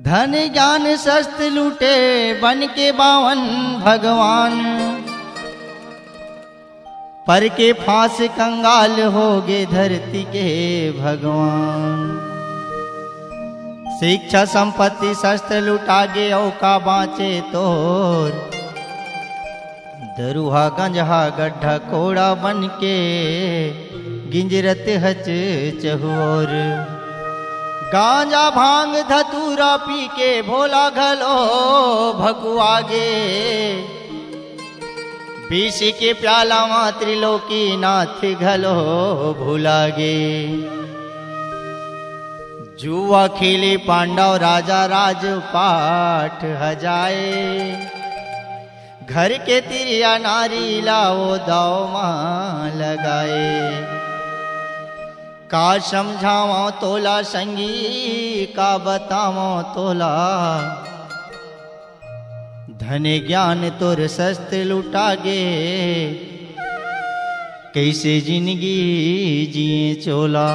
धन ज्ञान शस्त्र लूटे बन के बावन भगवान, पर के फांस कंगाल होगे धरती के भगवान। शिक्षा संपत्ति शस्त्र लुटागे औका बाँचे तोर, दरुहा गंजहा गड्ढा कोड़ा बन के गिंजरत हच चहुर। गांजा भांग धतूरा पी के भोला घलो भकुआगे, विष के प्याला मां त्रिलोकी नाथ घलो भूलागे। जुआ खेले पांडव राजा राजपाट हजाए, घर के तिरिया नारी लाओ दाव मां लगाए। का समझाओ तोला संगी का बताओ तोला, धन ज्ञान तोर शस्त्र लुटागे कैसे जिंदगी जिए चोला।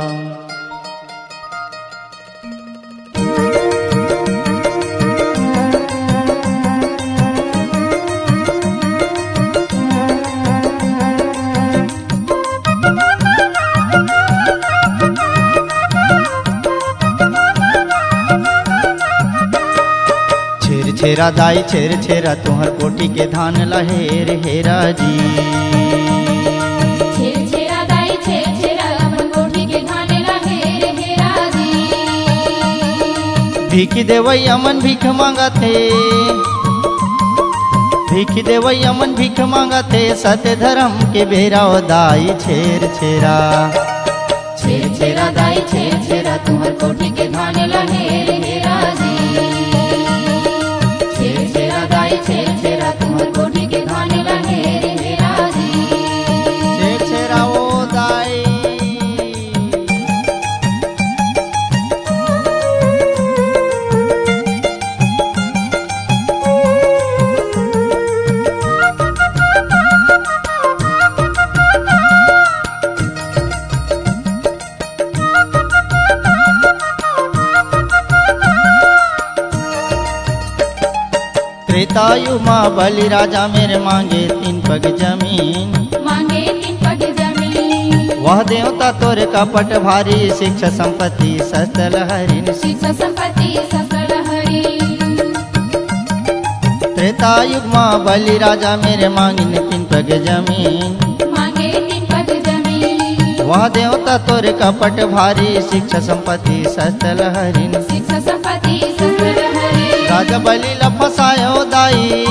छेरा दाई छेर छेरा तुहर कोटी के धान लहेर हेरा जी। छेर छेरा दाई छेर छेरा अपन कोटी के धान लहेर हेरा जी। भीख देवई अमन भीख मांगा थे, भीख देवई अमन भीख मांगा थे, सत्य धर्म के बेरा दाई छेर छेरा। छेर छेरा दाई छेर छेरा तुहर कोटी के धान लहेर हेरा जी। छेर छेरा तुहर कोटी के धान लहेर हेरा जी। छेर छेरा ओ दाई त्रेतायु माँ बलि राजा मेरे मांगे 3 पग जमीन, मांगे 3 पग जमीन। वह देवता तोरे कपट भारी, शिक्षा संपत्ति शस्त्र लहरीन। शिक्षा संपत्ति शस्त्र लहरीन। त्रेतायु माँ बलि राजा मेरे मांगे 3 पग जमीन, मांगे 3 पग जमीन। वह देवता तोरे कपट भारी, शिक्षा संपत्ति शस्त्र लहरीन। शिक्षा संपत्ति शस्त्र लहरीन। राजा बलि ला फसायो दाई,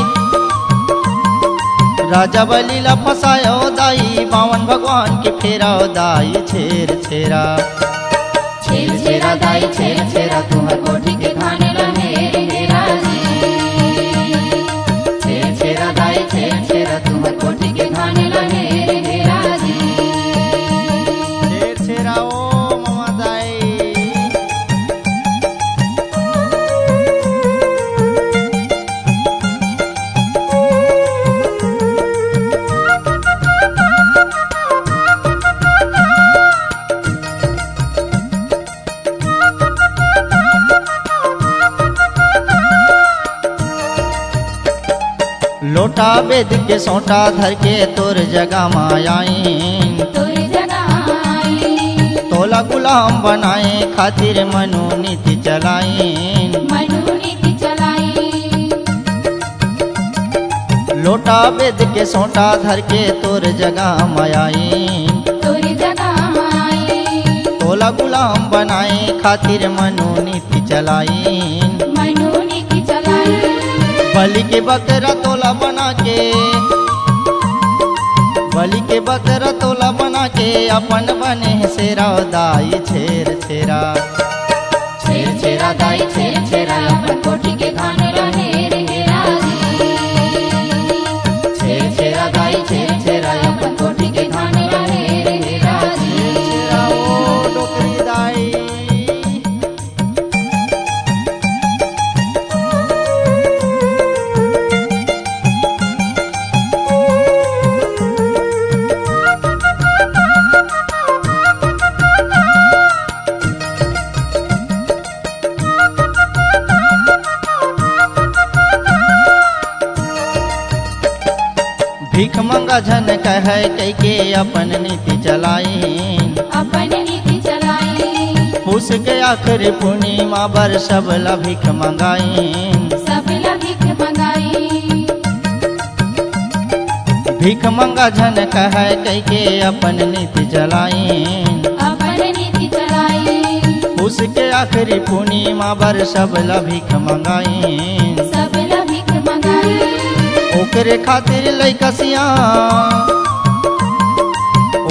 राजा बलि ला फसायो दाई, बावन भगवान के फेरा दाई छेर छेरा। छेर छेरा दाई छेर छेरा तुहर कोठी के धान लहेर हेरा जी। छेर छेरा दाई छेर छेरा तुहर कोठी के धान लहेर हेरा जी। छेर छेरा ओ मामा दाई लोटा वेद के सोटा धर के तोर जगह मायाइन, तोर जगह आईन। तोला गुलाम बनाए खातिर मनु नीति चलाइन। मनु नीति चलाईन। लोटा वेद के सोटा धर के तोर जगह मायाइन, तोर जगह आईन। तोला गुलाम बनाए खातिर मनु नीति चलाइन। मनु नीति चलाईन। बलि के बकरा तोला बना के, बलि के बकरा तोला बना के, अपन बने सेरा दाई छेर छेरा। छेर छेरा दाई छेर छेरा अपन कोठी के धान लहेर हेरा जी। छेर छेरा दाई छेर छेरा अपन कोठी के धान लहेर हेरा जी। छेरा ओ डोकरी दाई भीख मंगा झन कह के अपन नीति चलाई, अपन नीति चलाई। पूस के आखिरी पूर्णिमा बर सबला भीख मंगाई, सबला भीख मंगाई। भीख मंगा झन कह के अपन नीति चलाई, अपन नीति चलाई। उसके आखिरी पूर्णिमा बर सबला भीख मंगाई, सबला भीख मंगाई। ओकरे खातिर लइकसिया,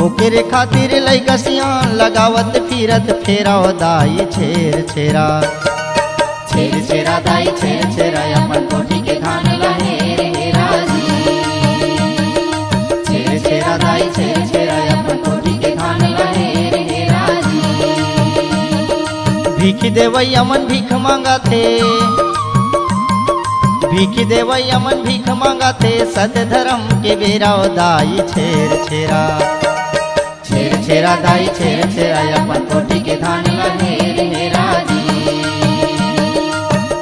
ओकरे खातिर लइकसिया लगावत फिरत फेरा दाई छेर छेरा, छेर छेरा दाई छेर छेरा अपन कोठी के धान लहे रे राजी। छेर छेरा दाई छेर छेरा अपन कोठी के धान लहे रे राजी। भीख देवैया मन भीख मांगा थे, भीख देवैया मन भीख मांगा थे, सत्य धर्म के बेरा दाई छेर छेरा, छेर छेरा दाई छेर छेरा अपन कोठी के धान लहे रे राजी।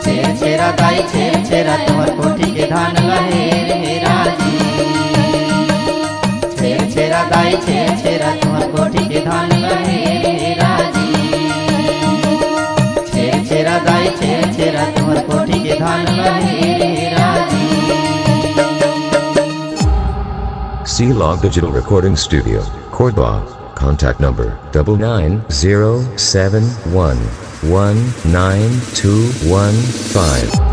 छेर छेरा दाई छेर छेरा तुम्हार कोठी के धान लहे रे राजी। छेर छेरा दाई छेर छेरा तुम्हार कोठी के धान लहे रे राजी। छेर छेरा दाई छेर छेरा तुम्हार कोठी के धान लहे रे राजी। C-Log Digital Recording Studio, Cordoba. Contact number 9907119215.